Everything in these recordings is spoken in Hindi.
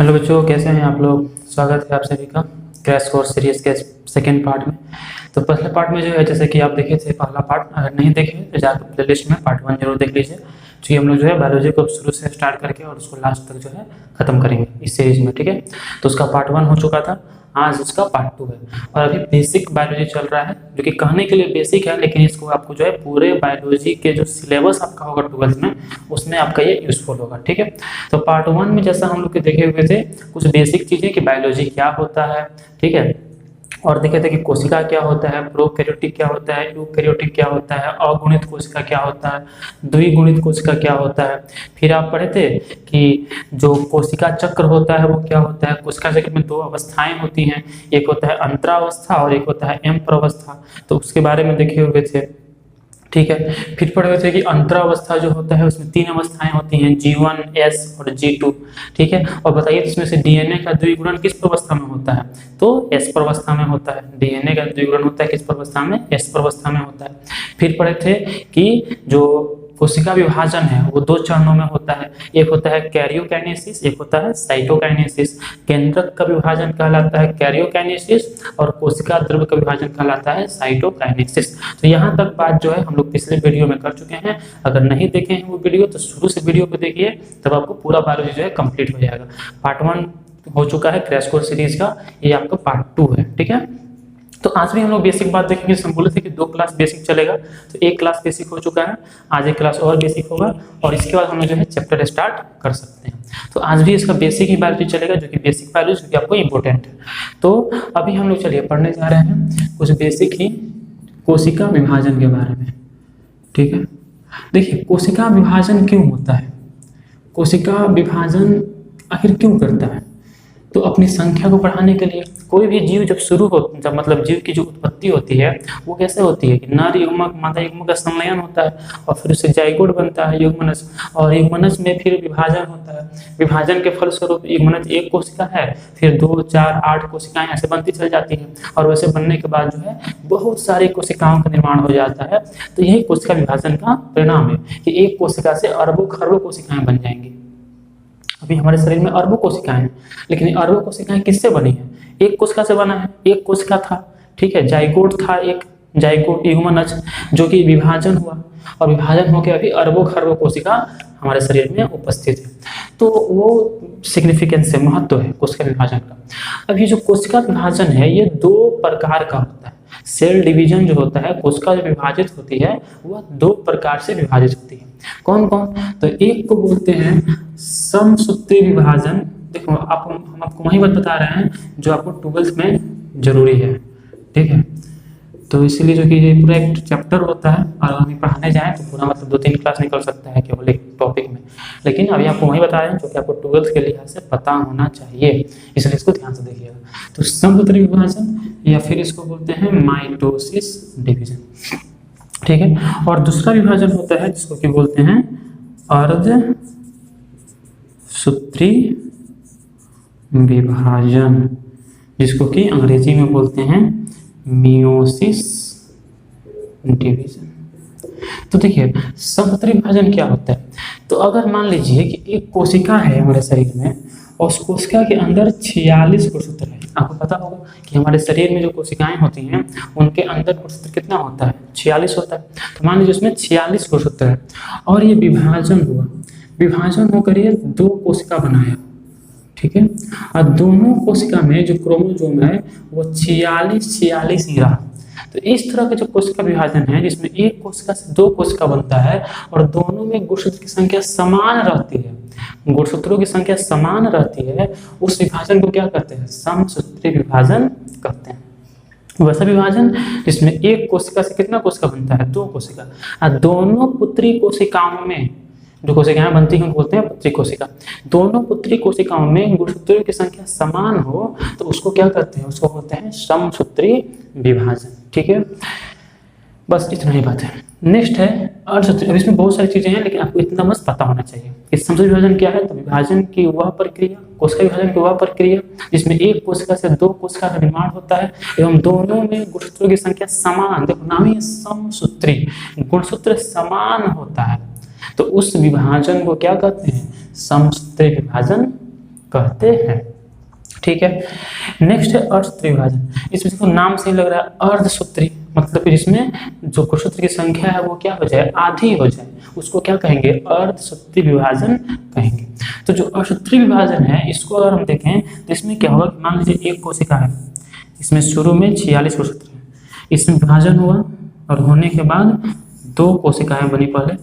हेलो बच्चों, कैसे हैं आप लोग। स्वागत है आप सभी का क्रैश कोर्स सीरीज के सेकेंड पार्ट में। तो पहले पार्ट में जो है, जैसे कि आप देखे थे पहला पार्ट, अगर नहीं देखे तो जाकर प्लेलिस्ट में पार्ट 1 जरूर देख लीजिए। क्योंकि हम लोग जो है बायोलॉजी को शुरू से स्टार्ट करके और उसको लास्ट तक जो है खत्म करेंगे इस सीरीज में, ठीक है। तो उसका पार्ट 1 हो चुका था, आज उसका पार्ट 2 है। और अभी बेसिक बायोलॉजी चल रहा है, जो कि कहने के लिए बेसिक है, लेकिन इसको आपको जो है पूरे बायोलॉजी के जो सिलेबस आपका होगा 12th में, उसमें आपका ये यूजफुल होगा, ठीक है। तो पार्ट 1 में जैसा हम लोग के देखे हुए थे कुछ बेसिक चीजें कि बायोलॉजी क्या होता है, ठीक है। और देखे थे कि कोशिका क्या होता है, प्रोकैरियोटिक क्या होता है, यूकैरियोटिक क्या होता है, अगुणित कोशिका क्या होता है, द्विगुणित कोशिका क्या होता है। फिर आप पढ़े थे कि जो कोशिका चक्र होता है वो क्या होता है। कोशिका चक्र में 2 अवस्थाएं होती हैं, एक होता है अंतरावस्था और एक होता है एम्प्रवस्था। तो उसके बारे में देखे हुए थे, ठीक है। फिर पढ़े हुए थे कि अंतरावस्था जो होता है उसमें 3 अवस्थाएं होती हैं, G1, S और G2, ठीक है। और बताइए इसमें से डीएनए का द्विगुणन किस प्रवस्था में होता है, तो S प्रवस्था में होता है। डीएनए का द्विगुणन होता है किस प्रवस्था में, S प्रवस्था में होता है। फिर पढ़े थे कि जो कोशिका विभाजन है वो 2 चरणों में होता है, एक होता है कैरियोकाइनेसिस, एक होता है साइटोकाइनेसिस। केंद्रक का विभाजन कहलाता है कैरियोकाइनेसिस और कोशिका द्रव्य का विभाजन कहलाता है साइटोकाइनेसिस। तो यहाँ तक बात जो है हम लोग पिछले वीडियो में कर चुके हैं। अगर नहीं देखे हैं वो वीडियो तो शुरू से वीडियो को देखिए, तब आपको पूरा बायोलॉजी जो है कंप्लीट हो जाएगा। पार्ट 1 हो चुका है क्रैश कोर्स सीरीज का, ये आपका पार्ट 2 है, ठीक है। तो आज भी हम लोग बेसिक बात देखेंगे। हम बोले थे कि 2 क्लास बेसिक चलेगा, तो 1 क्लास बेसिक हो चुका है, आज 1 क्लास और बेसिक होगा और इसके बाद हम लोग जो है चैप्टर स्टार्ट कर सकते हैं। तो आज भी इसका बेसिक ही बायोलॉजी चलेगा, जो कि बेसिक बायोलॉजी जो कि आपको इंपॉर्टेंट है। तो अभी हम लोग चलिए पढ़ने जा रहे हैं कुछ बेसिक ही कोशिका विभाजन के बारे में, ठीक है। देखिए कोशिका विभाजन क्यों होता है, कोशिका विभाजन आखिर क्यों करता है। तो अपनी संख्या को बढ़ाने के लिए। कोई भी जीव जब शुरू हो, जब मतलब जीव की जो उत्पत्ति होती है वो कैसे होती है कि नर युग्मक मादा युग्मक का संलयन होता है और फिर उससे जाइगोट बनता है युग्मनज, और युग्मनज में फिर विभाजन होता है। विभाजन के फलस्वरूप युग्मनज 1 कोशिका है, फिर 2, 4, 8 कोशिकाएं ऐसे बनती चल जाती हैं और वैसे बनने के बाद जो है बहुत सारी कोशिकाओं का निर्माण हो जाता है। तो यही कोशिका विभाजन का परिणाम है कि एक कोशिका से अरबों खरबों कोशिकाएं बन जाएंगी। अभी हमारे शरीर में अरबों कोशिकाएं हैं, लेकिन अरबों कोशिकाएं किससे बनी है, एक कोशिका से बना है। एक कोशिका था, ठीक है, जाइगोट था, एक जाइगोट युग्मनज जो कि विभाजन हुआ और विभाजन होकर अभी अरबों खरबों कोशिका हमारे शरीर में उपस्थित है। तो वो सिग्निफिकेंस है, महत्व है कोशिका विभाजन का। अभी जो कोशिका विभाजन है ये 2 प्रकार का होता है। सेल डिवीजन जो होता है, कोशिका जो विभाजित होती है वह 2 प्रकार से विभाजित होती है। कौन कौन, तो एक को बोलते हैं समसूत्री विभाजन। देखो हम आपको वही बात बता रहे हैं जो आपको 12th में जरूरी है, ठीक है। तो इसीलिए जो कि ये पूरा एक चैप्टर होता है और हम पढ़ाने जाएं तो पूरा मतलब 2-3 क्लास निकल सकता है केवल एक टॉपिक में, लेकिन अभी आपको वही बता रहे हैं जो कि आपको 12th के लिहाज से पता होना चाहिए, इसलिए इसको ध्यान से देखिएगा। तो समसूत्री विभाजन या फिर इसको बोलते हैं माइटोसिस डिवीजन, ठीक है। और दूसरा विभाजन होता है जिसको कि बोलते हैं अर्ध सूत्री विभाजन, जिसको कि अंग्रेजी में बोलते हैं मियोसिस डिवीजन। तो देखिए समसूत्री विभाजन क्या होता है। तो अगर मान लीजिए कि एक कोशिका है हमारे शरीर में और उस कोशिका के अंदर 46 गुणसूत्र है। आपको पता होगा कि हमारे शरीर में जो कोशिकाएं होती हैं उनके अंदर गुणसूत्र कितना होता है, 46 होता है। तो मान लीजिए उसमें 46 गुणसूत्र है और ये विभाजन हुआ, विभाजन होकर ये 2 कोशिका बनाया, ठीक है। और दोनों कोशिका में जो क्रोमोसोम है वो 46 ही रहा। तो इस तरह के जो कोशिका विभाजन है जिसमें एक कोशिका से 2 कोशिका बनता है और दोनों में गुणसूत्र की संख्या समान रहती है, गुणसूत्रों की संख्या समान रहती है, उस विभाजन को क्या कहते हैं, समसूत्री विभाजन कहते हैं। वैसा विभाजन जिसमें एक कोशिका से कितना कोशिका बनता है, 2 कोशिका, और दोनों पुत्री कोशिकाओं में जो कोशिकाएं बनती हैं बोलते हैं पुत्री कोशिका। दोनों पुत्री कोशिकाओं में गुणसूत्रों की संख्या समान हो तो उसको क्या कहते हैं, उसको बोलते हैं समसूत्री विभाजन, ठीक है। बस इतना ही बात है। नेक्स्ट है अर्धसूत्री। अब इसमें बहुत सारी चीजें हैं लेकिन आपको इतना बस पता होना चाहिए कि समसूत्री विभाजन क्या है। तो विभाजन की वह प्रक्रिया, कोशिका विभाजन की वह प्रक्रिया जिसमें एक कोशिका से 2 कोशिका का निर्माण होता है एवं दोनों में गुणसूत्रों की संख्या समान, देखो नाम ही समसूत्री, गुणसूत्र समान होता है, तो उस विभाजन को क्या कहते हैं, समसूत्री विभाजन कहते हैं। ठीक है, नेक्स्ट है अर्धसूत्री विभाजन। इसमें देखो नाम से ही लग रहा है अर्धसूत्री, मतलब कि जिसमें जो कोशसूत्र की संख्या है वो क्या हो जाए, आधी हो जाए, उसको क्या कहेंगे, अर्धसूत्री विभाजन कहेंगे। तो जो अर्धसूत्री विभाजन है इसको अगर हम देखें तो इसमें क्या होगा, मान लीजिए एक कोशिका है, इसमें शुरू में 46 कोशसूत्र है, इसमें विभाजन हुआ और होने के बाद 2 कोशिकाएं बनी पहले,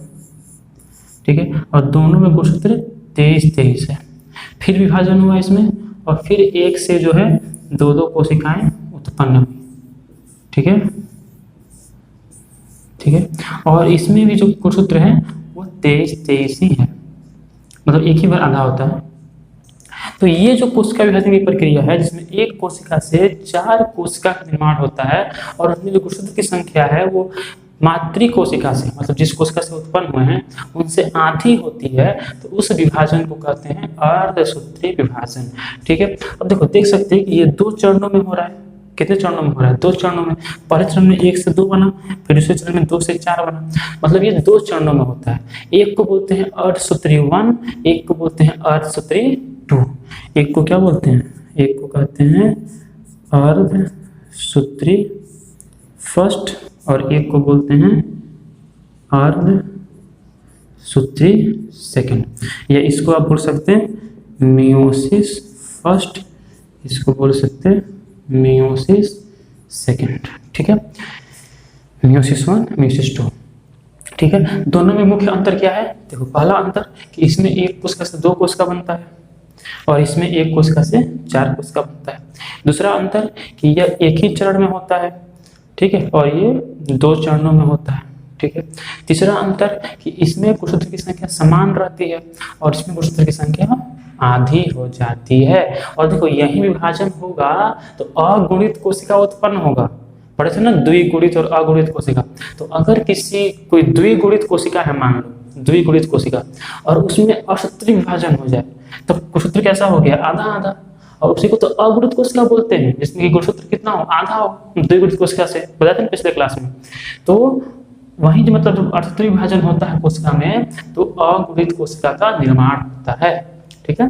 ठीक है, और दोनों में कोशसूत्र 23 है, फिर विभाजन हुआ इसमें और फिर एक से जो है 2 कोशिकाएं उत्पन्न हुई। ठीक है, ठीक है, और इसमें भी जो कोशसूत्र है वो 23 ही है, मतलब एक ही बार आधा होता है। तो ये जो कोशिका विभाजन की प्रक्रिया है जिसमें एक कोशिका से 4 कोशिका का निर्माण होता है और उसमें जो कोशसूत्र की संख्या है वो मातृ कोशिका से, मतलब जिस कोशिका से उत्पन्न हुए हैं उनसे आधी होती है, तो उस विभाजन को कहते हैं अर्धसूत्री विभाजन। ठीक है, अब देखो देख सकते हैं कि ये 2 चरणों में हो रहा है। कितने चरणों में हो रहा है, 2 चरणों में। पहले चरण में 1 से 2 बना, फिर दूसरे चरण में 2 से 4 बना, मतलब ये 2 चरणों में होता है। एक को बोलते हैं अर्धसूत्री 1, एक को बोलते हैं अर्धसूत्री 2। एक को क्या बोलते हैं, एक को कहते हैं अर्धसूत्री फर्स्ट और एक को बोलते हैं अर्धसूत्री सेकंड, या इसको आप बोल सकते हैं मियोसिस फर्स्ट, इसको बोल सकते हैं मियोसिस सेकंड। ठीक है, मियोसिस 1, मियोसिस 2। ठीक है, दोनों में मुख्य अंतर क्या है, देखो पहला अंतर कि इसमें एक कोशिका से 2 कोशिका बनता है और इसमें एक कोशिका से 4 कोशिका बनता है। दूसरा अंतर कि यह एक ही चरण में होता है, ठीक है, और ये 2 चरणों में होता है। ठीक है, तीसरा अंतर कि इसमें कोशसूत्र की संख्या समान रहती है और इसमें कोशसूत्र की संख्या आधी हो जाती है। और देखो यही विभाजन होगा तो अगुणित कोशिका उत्पन्न होगा, पढ़े थे ना द्विगुणित और अगुणित कोशिका। तो अगर कोई द्विगुणित कोशिका है, मान लो द्विगुणित कोशिका, और उसमें अर्धसूत्री विभाजन हो जाए तो कोशसूत्र कैसा हो गया, आधा आधा, और उसी को तो अगुणित कोशिका बोलते हैं जिसमें कि गुणसूत्र कितना हो, आधा हो, द्विगुणित कोशिका से बताया था पिछले क्लास में। तो वही जो मतलब जब अर्धसूत्री विभाजन होता है कोशिका में तो अगुणित कोशिका का निर्माण होता है। ठीक है,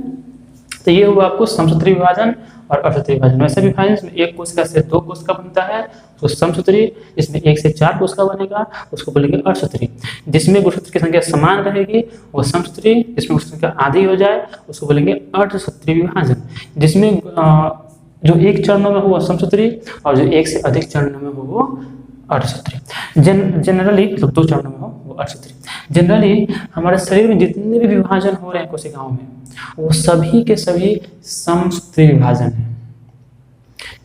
तो ये हुआ आपको समसूत्री विभाजन और अर्धसूत्री विभाजन। वैसे विभाजन इसमें एक कोशिका से 2 कोशिका बनता है तो समसूत्री, जिसमें 1 से 4 कोशिका बनेगा उसको बोलेंगे अर्धसूत्री। जिसमें गुणसूत्र की संख्या समान रहेगी वो समसूत्री, जिसमें गुणसूत्र की संख्या आधी हो जाए उसको बोलेंगे अर्धसूत्री विभाजन। जिसमें जो 1 चरणों में हो वो समसूत्री और जो 1 से अधिक चरणों में हो वो अर्धसूत्री। जनरली मतलब 2 चरणों में हो वो अर्धसूत्री। जनरली हमारे शरीर में जितने भी विभाजन हो रहे हैं कोशिकाओं में वो सभी के सभी समसूत्री विभाजन है।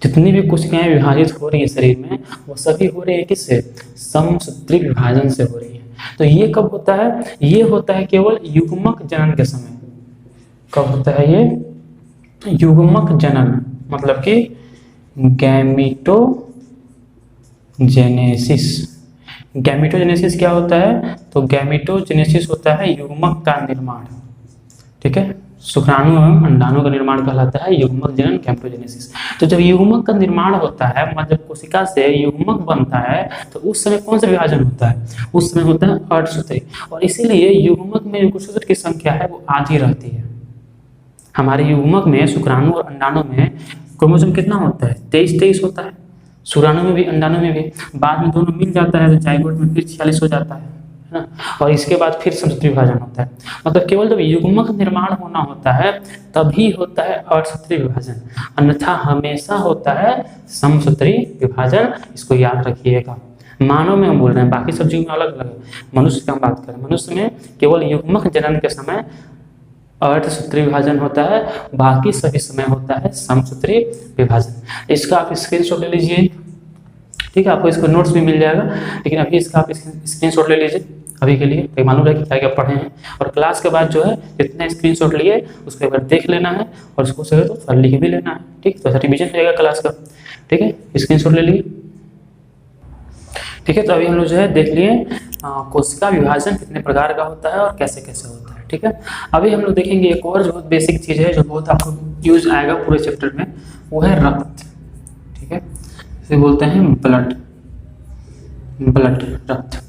जितनी भी कोशिकाएं विभाजित हो रही है शरीर में वो सभी हो रही है किससे, समसूत्री विभाजन से हो रही है। तो ये कब होता है, ये होता है केवल युग्मक जनन के समय। कब होता है ये, युग्मक जनन, मतलब कि गैमेटोजेनेसिस। गैमेटोजेनेसिस क्या होता है, तो गैमेटोजेनेसिस होता है युग्मक का निर्माण। ठीक है, शुक्राणु एवं अंडाणु का निर्माण कहलाता है युग्मक जनन, गैमेटोजेनेसिस। तो जब युग्मक का निर्माण होता है, मतलब कोशिका से युग्मक बनता है, तो उस समय कौन सा विभाजन होता है, उस समय होता है अर्धसूत्री। और इसीलिए युग्मक में कोशिका की संख्या है वो आधी रहती है। हमारे युग्मक में शुक्राणु और अंडाणु में क्रोमोसोम कितना होता है, 23 होता है। शुक्राणु में भी अंडाणु में भी, बाद में दोनों मिल जाता है तो जाइगोट में फिर 46 हो जाता है ना, और इसके बाद फिर समसूत्री विभाजन होता है। मतलब केवल जब युग्मक निर्माण होना होता है तभी होता है अर्धसूत्री विभाजन, अन्यथा हमेशा होता है समसूत्री विभाजन। इसको याद रखिएगा। मानव में हम बोल रहे हैं, बाकी सब जीव में अलग अलग है। मनुष्य की हम बात करें, मनुष्य में केवल युग्मक जनन के समय अर्धसूत्री विभाजन होता है, बाकी सभी समय होता है समसूत्री विभाजन। इसका आप स्क्रीनशॉट ले लीजिए। ठीक है, आपको इसका नोट्स भी मिल जाएगा, लेकिन अभी इसका आप स्क्रीनशॉट ले लीजिए अभी के लिए, तो मालूम रहे कि क्या क्या पढ़े हैं। और क्लास के बाद जो है जितना स्क्रीनशॉट लिए उसको एक बार देख लेना है और उसको सही तो थोड़ा लिख भी लेना है। ठीक, तो रिविजन हो जाएगा क्लास का। ठीक है, स्क्रीनशॉट ले लिए। ठीक है, तो अभी हम लोग जो है देख लिए कोशिका विभाजन कितने प्रकार का होता है और कैसे कैसे होता है। ठीक है, अभी हम लोग देखेंगे एक और जो बहुत बेसिक चीज़ है जो बहुत आपको यूज आएगा पूरे चैप्टर में, वो है रक्त। ठीक है, इसे बोलते हैं ब्लड, रक्त।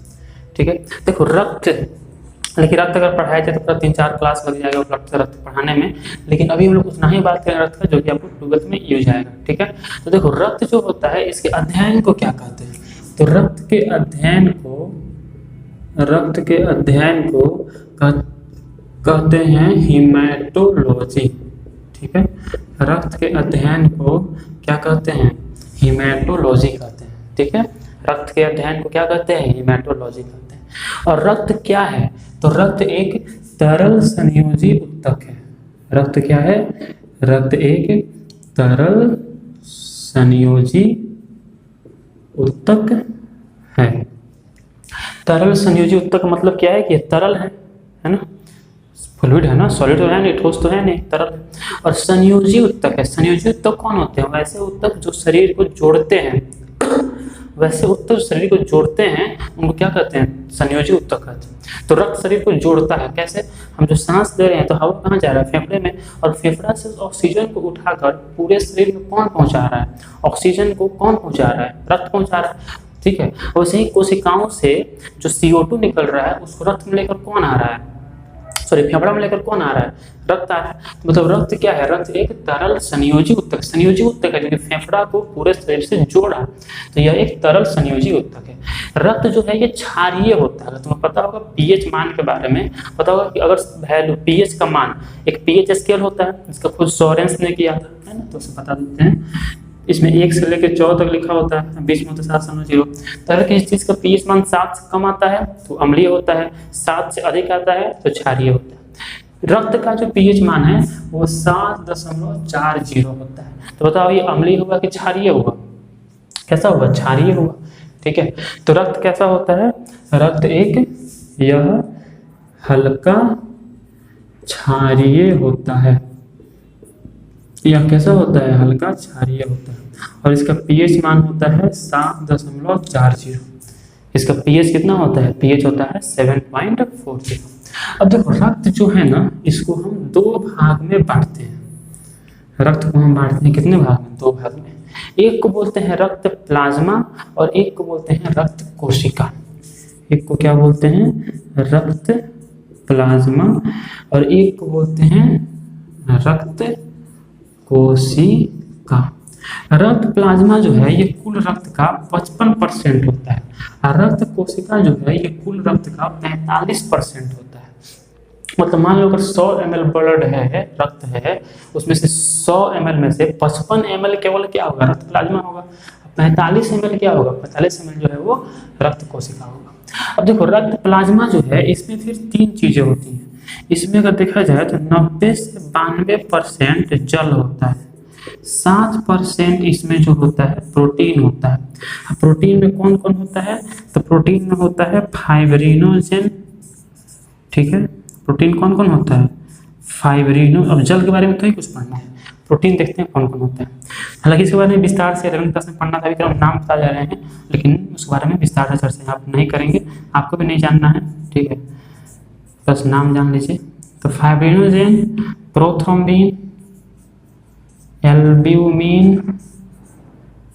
ठीक है, देखो रक्त लेकिन रक्त अगर पढ़ाया जाए तो पूरा 3-4 क्लास लग जाएगा रक्त पढ़ाने में, लेकिन अभी हम लोग उतना ही बात करें रक्त का जो कि आपको 12th में यूज आएगा। ठीक है, तो देखो रक्त जो होता है इसके अध्ययन को क्या कहते हैं, तो रक्त के अध्ययन को कहते हैं हीमेटोलॉजी। ठीक है, रक्त के अध्ययन को क्या कहते हैं, हीमेटोलॉजी कहते हैं। ठीक है, रक्त के अध्ययन को क्या कहते हैं, हीमेटोलॉजी कहते हैं। और रक्त क्या है, तो रक्त एक तरल संयोजी उत्तक है। रक्त क्या है, रक्त एक तरल संयोजी उत्तक है। तरल संयोजी उत्तक का मतलब क्या है कि तरल है ना, फ्लूइड है ना, सॉलिड तो है नहीं, ठोस तो है नहीं, तरल है। और संयोजी उत्तक है। संयोजी उत्तक कौन होते हैं, वैसे उत्तक जो शरीर को जोड़ते हैं, वैसे उत्तक शरीर को जोड़ते हैं उनको क्या कहते हैं, संयोजी उत्तक कहते हैं। तो रक्त शरीर को जोड़ता है कैसे, हम जो सांस ले रहे हैं तो हवा कहाँ जा रहा है, फेफड़े में, और फेफड़ा से ऑक्सीजन को उठाकर पूरे शरीर में कौन पहुंचा रहा है, ऑक्सीजन को कौन पहुंचा रहा है, रक्त पहुंचा रहा है। ठीक है, वैसे ही कोशिकाओं से जो CO2 निकल रहा है उसको रक्त में लेकर कौन आ रहा है, सॉरी फेफड़ा में लेकर कौन आ रहा है, रक्त आ रहा है। मतलब रक्त क्या है, रक्त एक तरल संयोजी उत्तक, संयोजी उत्तक है जो कि फेफड़ा को पूरे शरीर से जोड़ा, तो यह एक तरल संयोजी उत्तक है। रक्त जो है ये क्षारीय होता है। तुम्हें पता होगा पीएच मान के बारे में, पता होगा कि अगर वैल्यू पीएच का मान, एक पीएच स्केल होता है जिसका खुद सोरेंस ने किया था, है ना, तो उसे बता देते हैं। इसमें 1 से लेकर 14 तक लिखा होता है, बीच में होता है 7.0। तो अगर किसी चीज़ का पीएच मान 7 से कम आता है तो अम्लीय होता है, 7 से अधिक आता है तो क्षारीय होता है। रक्त का जो पीएच मान है वो 7.40 होता है। तो बताओ ये अम्लीय होगा कि क्षारीय होगा, कैसा होगा, क्षारीय होगा। ठीक है, तो रक्त कैसा होता है, रक्त एक यह हल्का क्षारीय होता है, यह कैसा होता है, हल्का क्षारीय होता है। और इसका पीएच मान होता है 7.40। इसका पीएच कितना होता है, पीएच होता है 7.40। अब देखो रक्त जो है ना इसको हम 2 भाग में बांटते हैं। रक्त को हम बांटते हैं कितने भाग में, 2 भाग में। एक को बोलते हैं रक्त प्लाज्मा और एक को बोलते हैं रक्त कोशिका। एक को क्या बोलते हैं, रक्त प्लाज्मा, और एक को बोलते हैं रक्त कोशिका। रक्त प्लाज्मा जो है ये कुल रक्त का 55% होता है, और रक्त कोशिका जो है ये कुल रक्त का 45% होता है। मतलब मान लो अगर 100 ml ब्लड है, रक्त है, उसमें से 100 ml में से 55 ml केवल क्या होगा, रक्त प्लाज्मा होगा। 45 ml क्या होगा, 45 ml जो है वो रक्त कोशिका होगा। अब देखो रक्त प्लाज्मा जो है इसमें फिर 3 चीजें होती हैं। इसमें अगर देखा जाए तो 90 से 92% जल होता है, 7% इसमें जो होता है प्रोटीन होता है। प्रोटीन में कौन कौन होता है, तो प्रोटीन में होता है फाइब्रिनोजेन। ठीक है, प्रोटीन कौन कौन होता है, फाइब्रिनो। अब जल के बारे में तो ही कुछ पढ़ना है, प्रोटीन देखते हैं कौन कौन होता है। हालांकि इसके बारे में विस्तार से 11वीं क्लास में पढ़ना था, अभी हम नाम बता जा रहे हैं, लेकिन उसके बारे में विस्तार से चर्चा आप नहीं करेंगे, आपको भी नहीं जानना है। ठीक है, बस नाम जान लीजिए। तो फाइब्रिनोजेन, प्रोथ्रोम्बिन, एल्ब्यूमिन,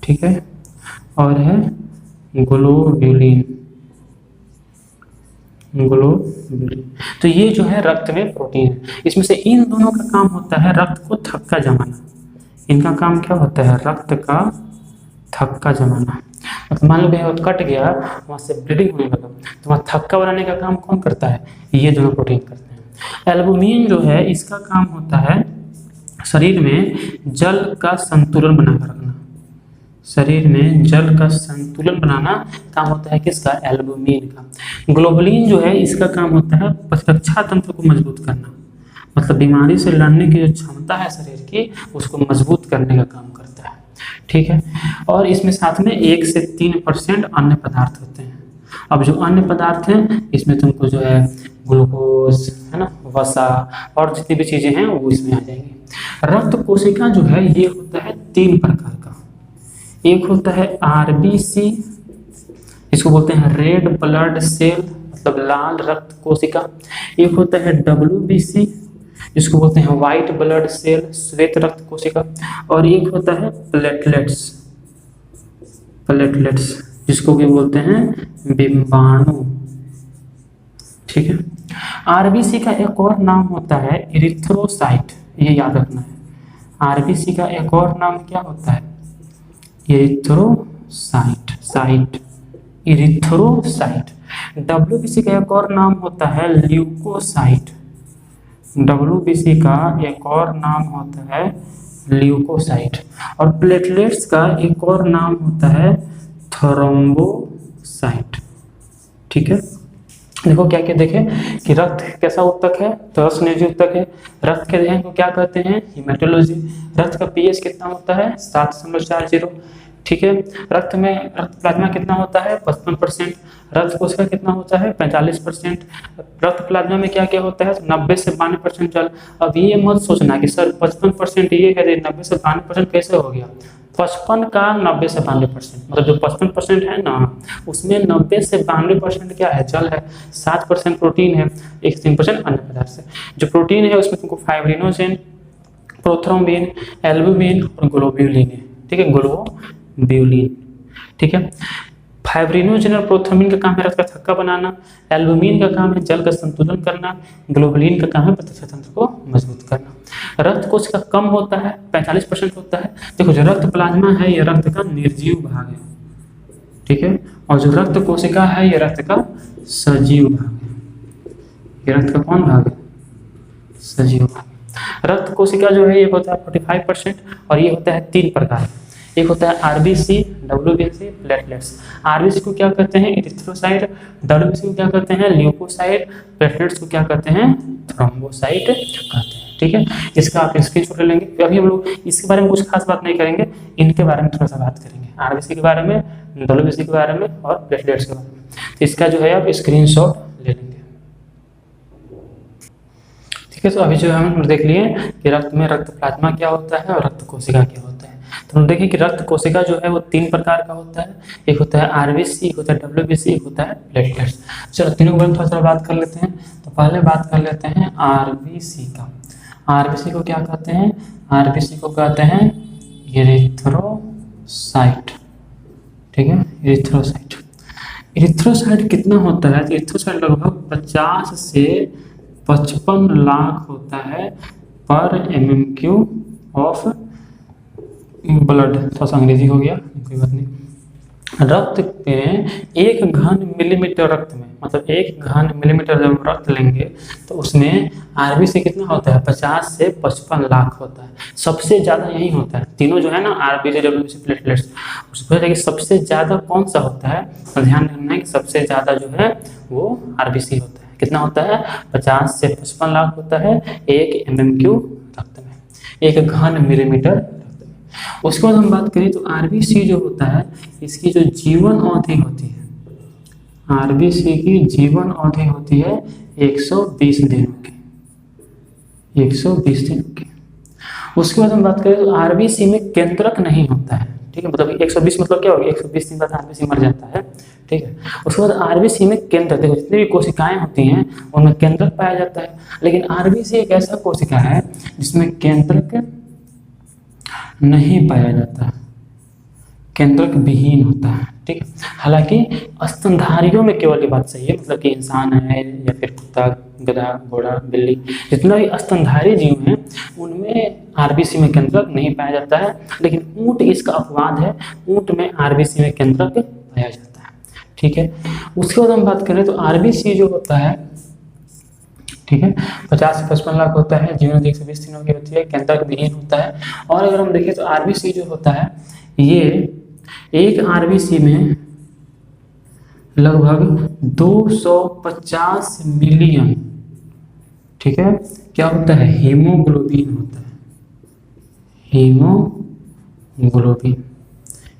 ठीक है, और है ग्लोब्यूलिन। तो ये जो है रक्त में प्रोटीन है। इसमें से इन दोनों का काम होता है रक्त को थक्का जमाना। इनका काम क्या होता है, रक्त का थक्का जमाना। मतलब मान लो कहीं कट गया, वहाँ से ब्लीडिंग होने लगा, तो वहाँ थक्का बनाने का काम कौन करता है, ये दोनों प्रोटीन करते हैं। एल्बुमिन जो है इसका काम होता है शरीर में जल का संतुलन बनाकर रखना। शरीर में जल का संतुलन बनाना काम होता है किसका, एल्बुमिन का। ग्लोबुलिन जो है इसका काम होता है प्रतिरक्षा तंत्र को मजबूत करना। मतलब बीमारी से लड़ने की जो क्षमता है शरीर की उसको मजबूत करने का काम करता है। ठीक है, और इसमें साथ में 1 से 3% अन्य पदार्थ होते हैं। अब जो अन्य पदार्थ हैं इसमें तुमको जो है ग्लूकोज, है ना, वसा और जितनी भी चीजें हैं वो इसमें आ जाएंगी। रक्त कोशिका जो है ये होता है 3 प्रकार का। एक होता है RBC, इसको बोलते हैं रेड ब्लड सेल, मतलब लाल रक्त कोशिका। एक होता है WBC, इसको बोलते हैं व्हाइट ब्लड सेल, श्वेत रक्त कोशिका। और एक होता है प्लेटलेट्स, जिसको भी बोलते हैं बिंबाणु। ठीक है, आरबीसी का एक और नाम होता है इरिथ्रोसाइट, ये याद रखना है। आरबीसी का एक और नाम क्या होता है? Erythrocyte, site, erythrocyte. डब्ल्यूबीसी का एक और नाम होता है ल्यूकोसाइट। डब्ल्यूबीसी का एक और नाम होता है ल्यूकोसाइट। और प्लेटलेट्स का एक और नाम होता है थ्रोम्बोसाइट। ठीक है, देखो क्या क्या देखें कि रक्त कैसा उत्तक है, तो रक्त निर्जीव उत्तक है। रक्त के अध्ययन को क्या कहते हैं? हीमेटोलॉजी। रक्त का पीएच कितना होता है? 7.40। ठीक है, रक्त में रक्त प्लाज्मा कितना होता है? 55%। रक्त कोशिका कितना होता है? 45%। रक्त प्लाज्मा में क्या क्या होता है? 90 से 92% जल। अब ये मत सोचना कि सर 55% ये है, 90 से 92% कैसे हो गया? 55 का 90 से 92%, मतलब जो 55% है ना, उसमें 90 से 92% क्या है? जल है। 7% प्रोटीन है, 3% अन्य पदार्थ है। जो प्रोटीन है उसमें तुमको फाइब्रिनोजेन, प्रोथ्रोम्बिन, एल्बुमिन और ग्लोब्यूलिन है। ठीक है, ग्लोब्यूलिन। ठीक है, फाइब्रिनोजेन और प्रोथ्रोम्बिन का काम है रक्त का थक्का बनाना, एल्बुमिन का काम है जल का संतुलन करना, ग्लोबुलिन का काम है प्रतिरक्षा तंत्र को मजबूत करना। रक्त कोशिका कम होता है, 45% होता है। देखो जो रक्त प्लाज्मा है ये रक्त का निर्जीव भाग है। ठीक है, और जो रक्त कोशिका है ये रक्त का सजीव भाग है। ये रक्त का कौन भाग है? सजीव भाग। रक्त कोशिका जो है ये होता है 45% और ये होता है 3 प्रकार। एक होता है आरबीसी, डब्ल्यूबीसी, प्लेटलेट्स। आरबीसी को क्या कहते हैं? इरिथ्रोसाइट। डब्ल्यूबीसी को क्या कहते हैं? ल्यूकोसाइट। प्लेटलेट्स को क्या कहते हैं? थ्रोम्बोसाइट कहते हैं। ठीक है, इसका आप स्क्रीनशॉट ले लेंगे। अभी हम लोग इसके बारे में कुछ खास बात नहीं करेंगे, इनके बारे में थोड़ा सा बात करेंगे, आरबीसी के बारे में, डब्ल्यूबीसी के बारे में और प्लेटलेट्स के बारे में। तो इसका जो है आप स्क्रीनशॉट ले लेंगे। ठीक है, तो अभी जो हम देख लिए कि रक्त में रक्त प्लाज्मा क्या होता है और रक्त कोशिका क्या होता है। तो हम देखें कि रक्त कोशिका जो है वो 3 प्रकार का होता है। एक होता है आरबीसी, एक होता है डब्ल्यूबीसी, एक होता है प्लेटलेट्स। चलो तीनों के बारे में थोड़ा सा बात कर लेते हैं। तो पहले बात कर लेते हैं आरबीसी का। आरबीसी को क्या कहते हैं? आरबीसी को कहते हैं इरिथ्रोसाइट। ठीक है, इरिथ्रोसाइट। इरिथ्रोसाइट कितना होता है? तो इरिथ्रोसाइट लगभग 50 से 55 लाख होता है पर MMQ ऑफ ब्लड। थोड़ा सा अंग्रेजी हो गया, कोई बात नहीं। रक्त में 1 घन मिलीमीटर रक्त में, मतलब 1 घन मिलीमीटर जब रक्त लेंगे तो उसमें आरबीसी कितना होता है? 50 से 55 लाख होता है। सबसे ज़्यादा यही होता है। तीनों जो है ना, आरबीसी, डब्ल्यूबीसी, प्लेटलेट्स, उसमें सबसे ज़्यादा कौन सा होता है? तो ध्यान रखना है कि सबसे ज़्यादा जो है वो आरबीसी होता है। कितना होता है? 50 से 55 लाख होता है 1 MMQ रक्त में, 1 घन मिलीमीटर रक्त में। उसके बाद हम बात करें तो आरबीसी जो होता है इसकी जो जीवन अवधि होती है, आरबीसी की जीवन अवधि होती है 120 दिनों की, 120 दिनों की। उसके बाद हम बात करें तो आरबीसी में केंद्रक नहीं होता है। ठीक है, मतलब 120 मतलब क्या होगा? 120 दिन बाद आरबीसी मर जाता है। ठीक है, उसके बाद आरबीसी में केंद्रक, देखो जितनी भी कोशिकाएं होती हैं उनमें केंद्रक पाया जाता है। लेकिन आरबीसी एक ऐसा कोशिका है जिसमें केंद्रक नहीं पाया जाता, केंद्रक विहीन होता है। ठीक है, हालांकि स्तनधारियों में केवल ये बात सही है, मतलब कि इंसान है या फिर कुत्ता, गधा, घोड़ा, बिल्ली, जितना भी स्तनधारी जीव हैं उनमें आरबीसी में केंद्रक नहीं पाया जाता है। लेकिन ऊंट इसका अपवाद है, ऊंट में आरबीसी में केंद्रक पाया जाता है। ठीक है, उसके बाद हम बात करें तो आरबीसी जो होता है, ठीक है, 50 से 55 लाख होता है, जीवन 120 दिनों की होती है, केंद्रक विहीन होता है। और अगर हम देखें तो आरबीसी जो होता है ये एक आरबीसी में लगभग 250 मिलियन, ठीक है, क्या होता है? हीमोग्लोबिन होता है, हीमोग्लोबिन।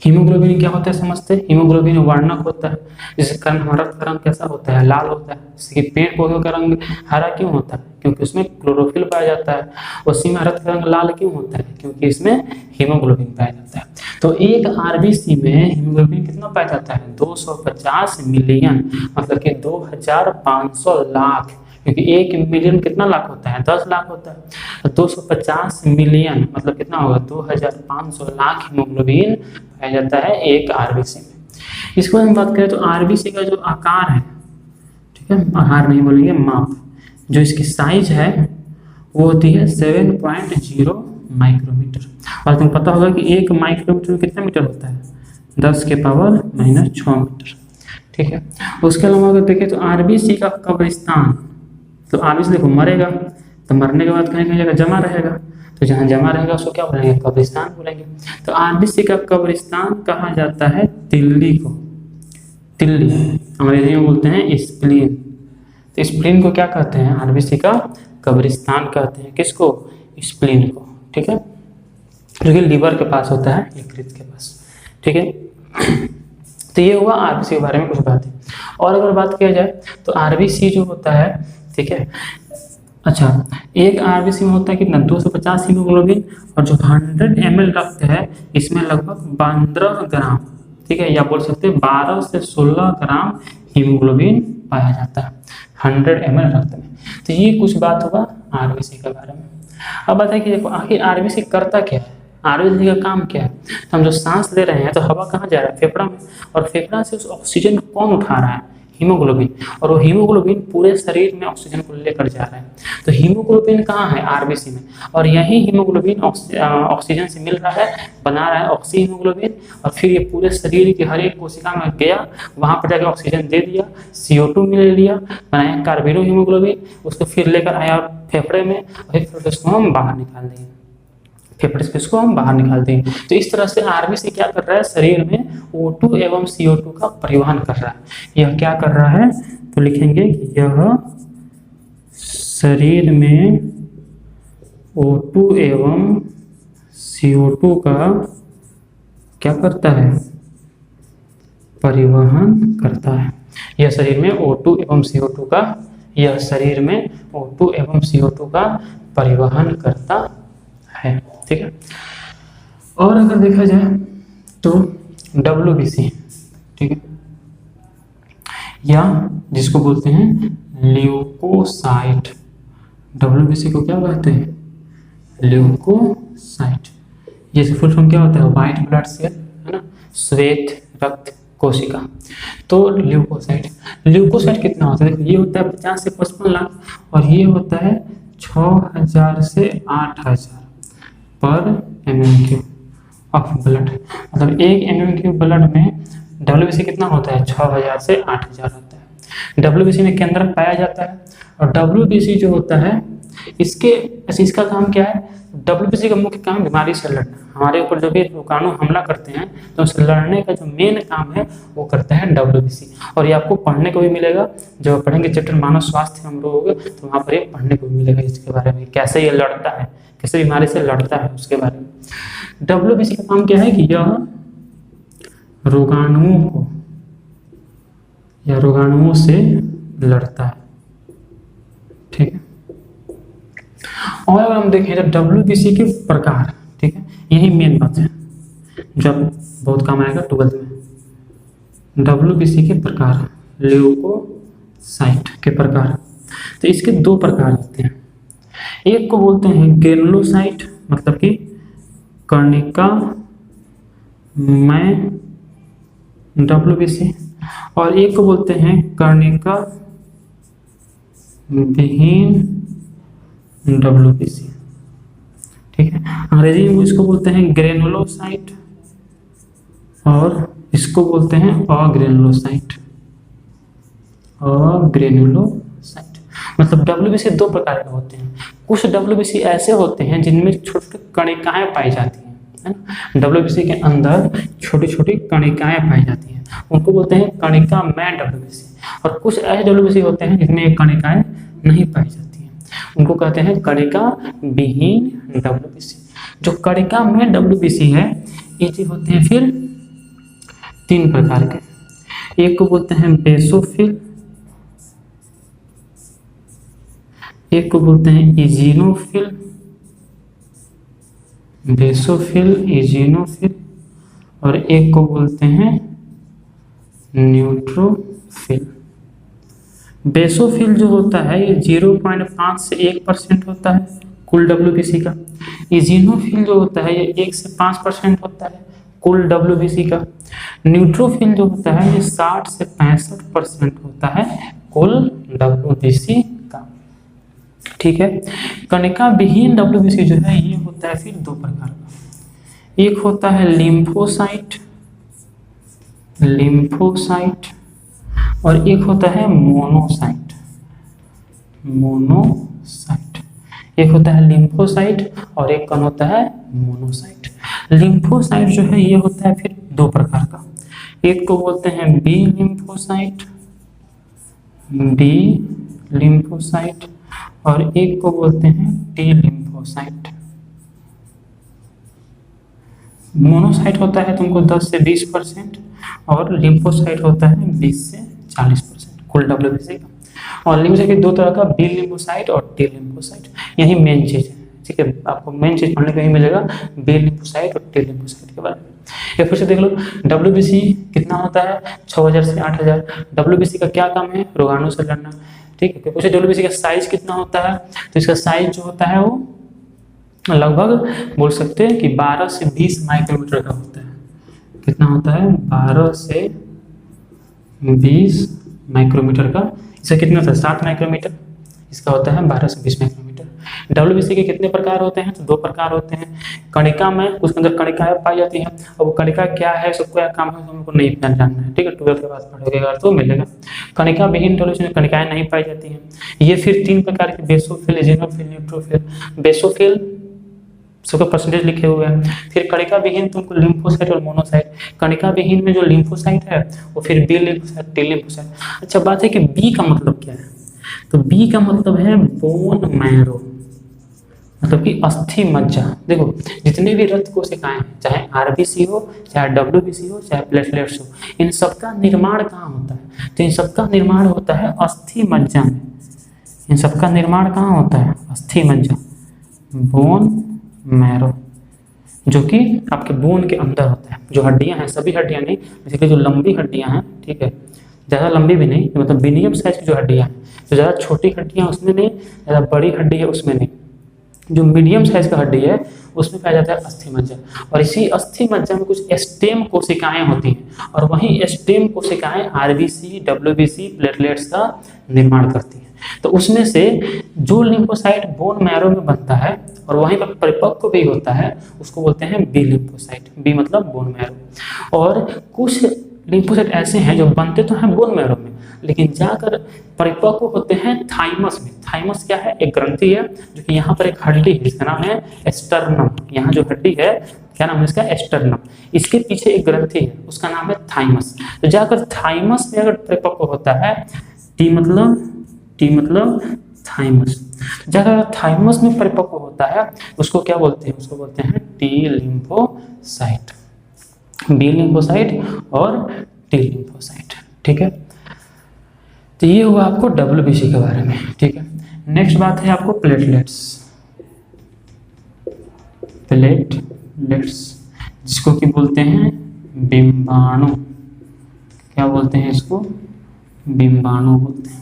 हीमोग्लोबिन क्या होता है समझते हैं? हीमोग्लोबिन वर्णक होता है, जिसके कारण हमारा रक्त का रंग कैसा होता है? लाल होता है। जैसे कि पेड़ पौधों का रंग हरा क्यों होता है? क्योंकि उसमें क्लोरोफिल पाया जाता है। उसी में रक्त का रंग लाल क्यों होता है? क्योंकि इसमें हीमोग्लोबिन पाया जाता है। तो एक आरबीसी में हीमोग्लोबिन कितना पाया जाता है? 250 मिलियन, मतलब कि 2500 लाख, क्योंकि 1 मिलियन कितना लाख होता है? 10 लाख होता है। तो 250 मिलियन मतलब कितना होगा? 2500 लाख हीमोग्लोबिन पाया जाता है एक आरबीसी में। इसको हम बात करें तो आरबीसी का जो आकार है, ठीक है, आकार नहीं बोलेंगे, माप, जो इसकी साइज है वो होती है 7.0 माइक्रोमीटर। और तुम्हें पता होगा कि 1 माइक्रोमीटर में कितना मीटर होता है, 10 के पावर -6 मीटर। ठीक है, उसके अलावा अगर देखें तो आरबीसी का कब्रिस्तान, तो आरबीसी देखो मरेगा तो मरने के बाद कहीं कहीं जगह जमा रहेगा, तो जहाँ जमा रहेगा उसको क्या बोलेंगे, कब्रिस्तान बोलेंगे। तो आरबीसी का कब्रिस्तान कहा जाता है तिल्ली को, तिल्ली अंग्रेजी में बोलते हैं स्प्लीन। तो स्प्लीन को क्या कहते हैं, आरबीसी का कब्रिस्तान कहते हैं। किसको, स्प्लीन को। ठीक है, जो कि लीवर के पास होता है, यकृत के पास। ठीक है, तो ये हुआ आरबीसी के बारे में कुछ बातें। और अगर बात किया जाए तो आरबीसी जो होता है, ठीक है, अच्छा, एक आरबीसी में होता है कितना, 250 हीमोग्लोबिन, और जो 100 ml रक्त है इसमें लगभग 12 ग्राम, ठीक है, या बोल सकते हैं 12 से 16 ग्राम हीमोग्लोबिन पाया जाता है 100 ml रक्त में। तो ये कुछ बात होगा आरबीसी के बारे में। अब बताइए कि देखो आखिर आरबीसी करता क्या है, आरबीसी का काम क्या है। तो हम जो सांस ले रहे हैं तो हवा कहाँ जा रहा है, फेफड़ा में, और फेफड़ा से उस ऑक्सीजन को कौन उठा रहा है, हीमोग्लोबिन, और वो हीमोग्लोबिन पूरे शरीर में ऑक्सीजन को लेकर जा रहा है। तो हीमोग्लोबिन कहाँ है, आरबीसी में, और यही हीमोग्लोबिन ऑक्सीजन से मिल रहा है, बना रहा है ऑक्सी हीमोग्लोबिन, और फिर ये पूरे शरीर की हर एक कोशिका में गया, वहाँ पर जाकर ऑक्सीजन दे दिया, CO2 मिल लिया, बनाया कार्बोनो हीमोग्लोबिन, उसको फिर लेकर आया फेफड़े में, और फिर उसको हम बाहर निकाल देंगे, फेफड़े से इसको हम बाहर निकालते हैं। तो इस तरह से आरबीसी क्या कर रहा है, शरीर में O2 एवं CO2 का परिवहन कर रहा है। यह क्या कर रहा है, तो लिखेंगे कि यह शरीर में O2 एवं CO2 का क्या करता है, परिवहन करता है। यह शरीर में O2 एवं CO2 का, यह शरीर में O2 एवं CO2 का परिवहन करता है। ठीक है, और अगर देखा जाए तो WBC, ठीक है, या जिसको बोलते हैं ल्यूकोसाइट, WBC को क्या कहते हैं, ल्यूकोसाइट। ये फुल फॉर्म क्या होता है, व्हाइट ब्लड सेल, है ना, श्वेत रक्त कोशिका। तो ल्यूकोसाइट कितना होता है, देखो ये होता है 50 से 55 लाख, और ये होता है 6000 से 8000 पर mm³ ऑफ ब्लड। मतलब 1 mm³ ब्लड में WBC कितना होता है, 6000 से 8000 होता है। WBC में केंद्रक पाया जाता है, और WBC जो होता है इसका काम क्या है, WBC का मुख्य काम बीमारी से लड़ना। हमारे ऊपर जो भी रोगाणु हमला करते हैं तो उससे लड़ने का जो मेन काम है वो करता है WBC। और ये आपको पढ़ने को भी मिलेगा, जब पढ़ेंगे चैप्टर मानव स्वास्थ्य हम लोग, तो वहाँ पर ये पढ़ने को भी मिलेगा इसके बारे में, कैसे ये लड़ता है, कैसे बीमारी से लड़ता है उसके बारे में। WBC का काम क्या है कि यह रोगाणुओं को, या रोगाणुओं से लड़ता है। ठीक है, और अगर हम देखें तो WBC के प्रकार, ठीक है, यही मेन बात है जब बहुत काम आएगा 12th में। WBC के प्रकार, ल्यूकोसाइट के प्रकार, तो इसके 2 प्रकार होते हैं। एक को बोलते हैं ग्रेनुलोसाइट, मतलब कि कर्णिका में WBC, और एक को बोलते हैं कर्णिका विहीन WBC। ठीक है, अंग्रेजी में इसको बोलते हैं ग्रेनुलोसाइट, और इसको बोलते हैं अग्रेनुलोसाइट। मतलब WBC 2 प्रकार के होते हैं। कुछ WBC ऐसे होते हैं जिनमें छोटी छोटी कणिकाएं पाई जाती हैं, है ना, WBC के अंदर छोटी छोटी कणिकाएं पाई जाती हैं, उनको बोलते हैं कणिका में WBC। और कुछ ऐसे WBC होते हैं जिनमें ये कणिकाएं नहीं पाई जाती हैं, उनको कहते हैं कणिका विहीन WBC। जो कणिका में WBC है ये होते हैं फिर 3 प्रकार के। एक को बोलते हैं बेसोफिल, एक को बोलते हैं इजिनोफिल, बेसोफिल, इजिनोफिल, और एक को बोलते हैं न्यूट्रोफिल। बेसोफिल जो होता है ये 0.5 से 1% होता है कुल WBC का। इजिनोफिल जो होता है ये 1 से 5% होता है कुल WBC का। न्यूट्रोफिल जो होता है ये 60 से 65% होता है कुल WBC का। ठीक है। कणिका विहीन डब्ल्यूबीसी जो है ये होता है फिर दो प्रकार का, एक होता है लिम्फोसाइट और एक होता है मोनोसाइट। एक होता है लिम्फोसाइट और एक कौन होता है मोनोसाइट। लिम्फोसाइट जो है ये होता है फिर दो प्रकार का, एक को बोलते हैं बी लिम्फोसाइट और एक को बोलते हैं टी लिम्फोसाइट। मोनोसाइट होता है तुमको 10 से 20% और लिम्फोसाइट होता है 20 से 40% कुल डब्ल्यूबीसी का। और लिम्फोसाइट के दो तरह का, बी लिम्फोसाइट और टी लिम्फोसाइट, यही मेन चीज है। ठीक है, आपको मेन चीज पढ़ने को ही मिलेगा बी लिम्फोसाइट और टी लिम्फोसाइट के बारे में। एक फिर से देख लो, डब्ल्यूबीसी कितना होता है 6000 से 8000। डब्ल्यूबीसी का क्या काम है, रोगाणु से लड़ना। ठीक है, फिर डब्ल्यूबीसी का साइज कितना होता है, तो इसका साइज जो होता है वो लगभग बोल सकते हैं कि 12 से 20 माइक्रोमीटर का होता है। कितना होता है, 12 से 20 माइक्रोमीटर का। इसका कितना होता है 7 माइक्रोमीटर, इसका होता है 12 से 20 माइक्रोमीटर। डब्ल्यूबीसी के कितने प्रकार होते हैं, तो दो प्रकार होते हैं। कणिका में उसके अंदर कणिकाएं पाई जाती हैं। अब वो कणिका क्या है, सबको क्या काम है, हमको नहीं जानना है। ठीक है, 12th के बाद पढ़ोगे तो मिलेगा। कणिका विहीन डब्ल्यूबीसी में कणिकाएं नहीं पाई जाती हैं। ये फिर तीन प्रकार के, बेसोफिल, इजिनोफिल, न्यूट्रोफिल। बेसोफिल सबका परसेंटेज लिखे हुए हैं। फिर कणिका विहीन तुमको लिम्फोसाइट और मोनोसाइट। कणिका विहीन में जो लिम्फोसाइट है वो फिर बी लिम्फोसाइट, टी लिम्फोसाइट। अच्छा बात है कि बी का मतलब क्या है, तो बी का मतलब है बोन मैरो, मतलब कि अस्थि मज्जा। देखो जितने भी रक्त कोशिकाएं हैं, चाहे आरबीसी हो, चाहे डब्ल्यूबीसी हो, चाहे प्लेटलेट्स हो, इन सबका निर्माण कहाँ होता है, तो इन सबका निर्माण होता है अस्थि मज्जा में। इन सबका निर्माण कहाँ होता है, अस्थि मज्जा, बोन मैरो, जो कि आपके बोन के अंदर होता है। जो हड्डियां हैं, सभी हड्डियां नहीं, जैसे जो लंबी हड्डियां हैं, ठीक है, ज़्यादा लंबी भी नहीं, मतलब मीडियम साइज की जो हड्डियां हैं, तो ज़्यादा छोटी हड्डियां उसमें नहीं, ज़्यादा बड़ी हड्डी है उसमें नहीं, जो मीडियम साइज का हड्डी है उसमें पाया जाता है अस्थि मज्जा। और इसी अस्थि मज्जा में कुछ स्टेम कोशिकाएं होती हैं, और वही स्टेम कोशिकाएं आरबीसी, डब्ल्यूबीसी, प्लेटलेट्स का निर्माण करती हैं। तो उसमें से जो लिम्फोसाइट बोन मैरो में बनता है और वहीं पर परिपक्व भी होता है, उसको बोलते हैं बी लिम्फोसाइट। बी मतलब बोन मैरो। और कुछ लिम्फोसाइट ऐसे हैं जो बनते तो हैं बोन मैरो में, लेकिन जाकर परिपक्व होते हैं थाइमस में। थाइमस क्या है, एक ग्रंथि है जो कि यहाँ पर एक हड्डी है, इसका नाम है एस्टर्नम। यहाँ जो हड्डी है क्या नाम है इसका, एस्टर्नम। इसके पीछे एक ग्रंथि है, उसका नाम है थाइमस। तो जाकर थाइमस में अगर परिपक्व होता है, टी मतलब थाइमस, जाकर थाइमस में परिपक्व होता है उसको क्या बोलते हैं, उसको बोलते हैं टी लिम्फोसाइट। बी लिम्फोसाइट और टी लिम्फोसाइट। ठीक है, तो ये हुआ आपको डब्ल्यूबीसी के बारे में। ठीक है, नेक्स्ट बात है आपको प्लेटलेट्स, जिसको कि बोलते हैं बिंबाणु। क्या बोलते हैं इसको, बिंबाणु बोलते हैं।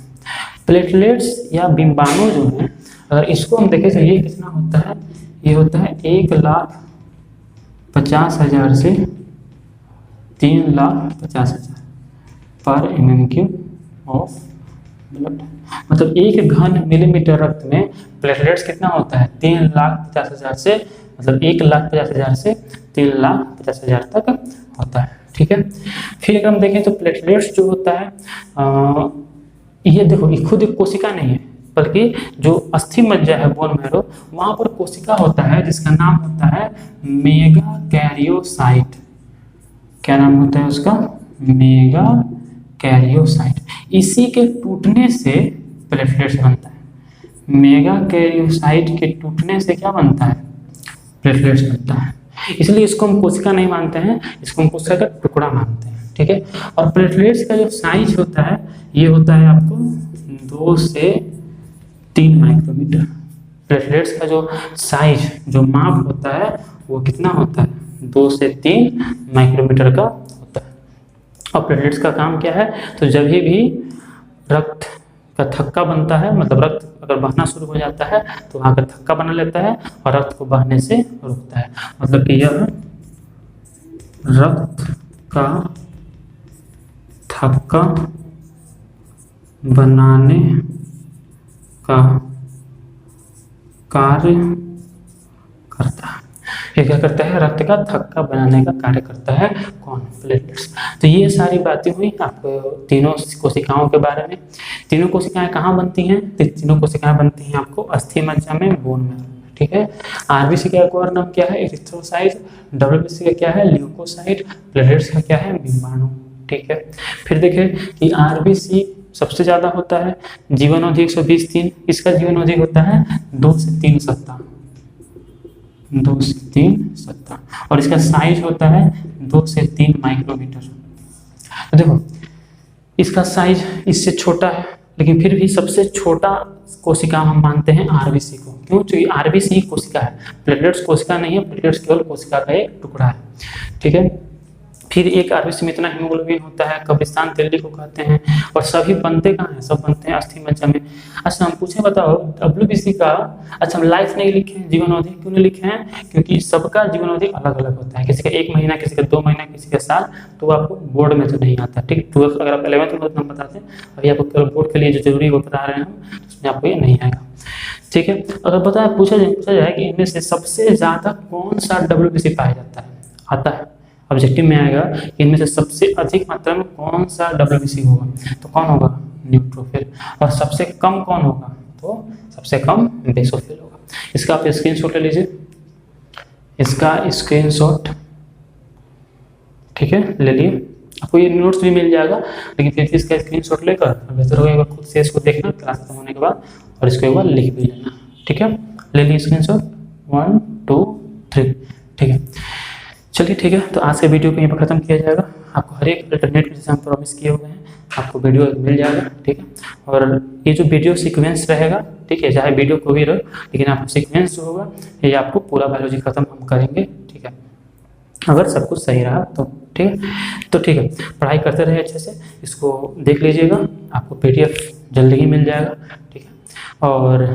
प्लेटलेट्स या बिंबाणु जो है, अगर इसको हम देखें तो ये कितना होता है, ये होता है 1,50,000 से 3,50,000 पर mm³ ऑफ ब्लड। मतलब एक घन मिलीमीटर रक्त में प्लेटलेट्स कितना होता है, 3,50,000 से, मतलब 1,50,000 से 3,50,000 तक होता है। ठीक है, फिर अगर हम देखें तो प्लेटलेट्स जो होता है, ये देखो ये खुद एक कोशिका नहीं है, बल्कि जो अस्थि मज्जा है बोन मैरो, वहां पर कोशिका होता है जिसका नाम होता है मेगाकैरियोसाइट। क्या नाम होता है उसका, मेगाकैरियोसाइट। इसी के टूटने से प्लेटलेट्स बनता है। मेगाकैरियोसाइट के टूटने से क्या बनता है, प्लेटलेट्स बनता है। इसलिए इसको हम कोशिका नहीं मानते हैं, इसको हम कोशिका का टुकड़ा मानते हैं। ठीक है, और प्लेटलेट्स का जो साइज होता है ये होता है आपको 2 से 3 माइक्रोमीटर। प्लेटलेट्स का जो साइज, जो माप होता है वो कितना होता है, 2 से 3 माइक्रोमीटर का होता है। और प्लेटलेट्स का काम क्या है, तो जब भी रक्त का थक्का बनता है, मतलब रक्त अगर बहना शुरू हो जाता है तो वहाँ का थक्का बना लेता है और रक्त को बहने से रोकता है। मतलब कि यह रक्त का थक्का बनाने का कार्य करता है। ये क्या करता है? रक्त का थक्का बनाने का कार्य करता है कौन? प्लेटलेट्स। तो ये सारी बातें हुई आपको तीनों कोशिकाओं के बारे में। तीनों कोशिकाएं कहाँ बनती हैं? तो तीनों कोशिकाएं बनती हैं आपको अस्थि मज्जा में, बोन मैरो। ठीक है। आरबीसी का एक और नाम क्या है? एरिथ्रोसाइट। डब्ल्यूबीसी का क्या है? ल्यूकोसाइट। प्लेटलेट्स का क्या है? बिंबाणु। ठीक है। फिर देखें कि आरबीसी सबसे ज्यादा होता है, जीवन अवधि 120 दिन। इसका जीवन अवधि होता है 2 से 3 सप्ताह, 2 से 3 सप्ताह। और इसका साइज होता है 2 से 3 माइक्रोमीटर। तो देखो इसका साइज इससे छोटा है, लेकिन फिर भी सबसे छोटा कोशिका हम मानते हैं आरबीसी को। क्यों? क्योंकि आरबीसी कोशिका है, प्लेटलेट्स कोशिका नहीं है। प्लेटलेट्स केवल कोशिका का एक टुकड़ा है। ठीक है। फिर एक आरबीसी में इतना हीमोग्लोबिन होता है, कब्रिस्तान तेली को कहते हैं। और सभी बनते कहाँ हैं? सब बनते हैं अस्थि मज्जा में। अच्छा हम पूछे, बताओ डब्ल्यूबीसी का, अच्छा हम लाइफ नहीं लिखे हैं, जीवन अवधि क्यों नहीं लिखे हैं? क्योंकि सबका जीवन अवधि अलग अलग होता है, किसी का 1 महीना, किसी का 2 महीना, किसी का साल। तो आपको बोर्ड में तो नहीं आता। ठीक, 12th अगर आप 11th में तो हम बताते हैं, अभी आपको केवल बोर्ड के लिए जो जरूरी है वो बता रहे हैं हम, उसमें आपको ये नहीं आएगा। ठीक है। अगर पूछा जाए कि इनमें से सबसे ज्यादा कौन सा डब्ल्यूबीसी पाया जाता है, आता है ऑब्जेक्टिव में आएगा कि इनमें से सबसे अधिक मात्रा में कौन सा डब्ल्यूबीसी होगा, तो कौन होगा? न्यूट्रोफिल। और सबसे कम कौन होगा? तो सबसे कम बेसोफिल होगा। इसका आप स्क्रीनशॉट ले लीजिए, इसका स्क्रीनशॉट। ठीक है, ले लिए। आपको ये नोट्स भी मिल जाएगा, लेकिन फिर भी इसका स्क्रीनशॉट लेकर बेहतर होगा खुद से इसको देखना क्लास खत्म होने के बाद, और इसको एक बार लिख भी लेना। ठीक है, ले लिए स्क्रीनशॉट। 1 2 3। ठीक है, चलिए ठीक है। तो आज के वीडियो को यहीं पर खत्म किया जाएगा। आपको हर एक अल्टरनेट जैसे हम प्रॉमिस किए हुए हैं, आपको वीडियो मिल जाएगा। ठीक है। और ये जो वीडियो सीक्वेंस रहेगा, ठीक है, चाहे वीडियो को भी रहे, लेकिन आपको सीक्वेंस जो होगा ये आपको पूरा बायोलॉजी खत्म हम करेंगे। ठीक है, अगर सब कुछ सही रहा तो। ठीक है, तो ठीक है, पढ़ाई करते रहे अच्छे से, इसको देख लीजिएगा, आपको PDF जल्दी ही मिल जाएगा। ठीक है, और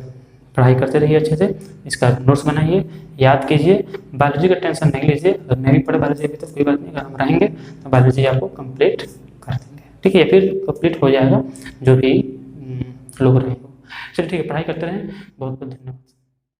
पढ़ाई करते रहिए अच्छे से, इसका नोट्स बनाइए, याद कीजिए। बायोलॉजी का टेंशन नहीं लीजिए, अगर नहीं भी पढ़े बायोलॉजी अभी तो कोई बात नहीं, अगर हम रहेंगे तो बायोलॉजी आपको कंप्लीट कर देंगे। ठीक है, फिर कंप्लीट हो जाएगा जो भी लोग रहेंगे। चलिए ठीक है, पढ़ाई करते रहें। बहुत बहुत धन्यवाद।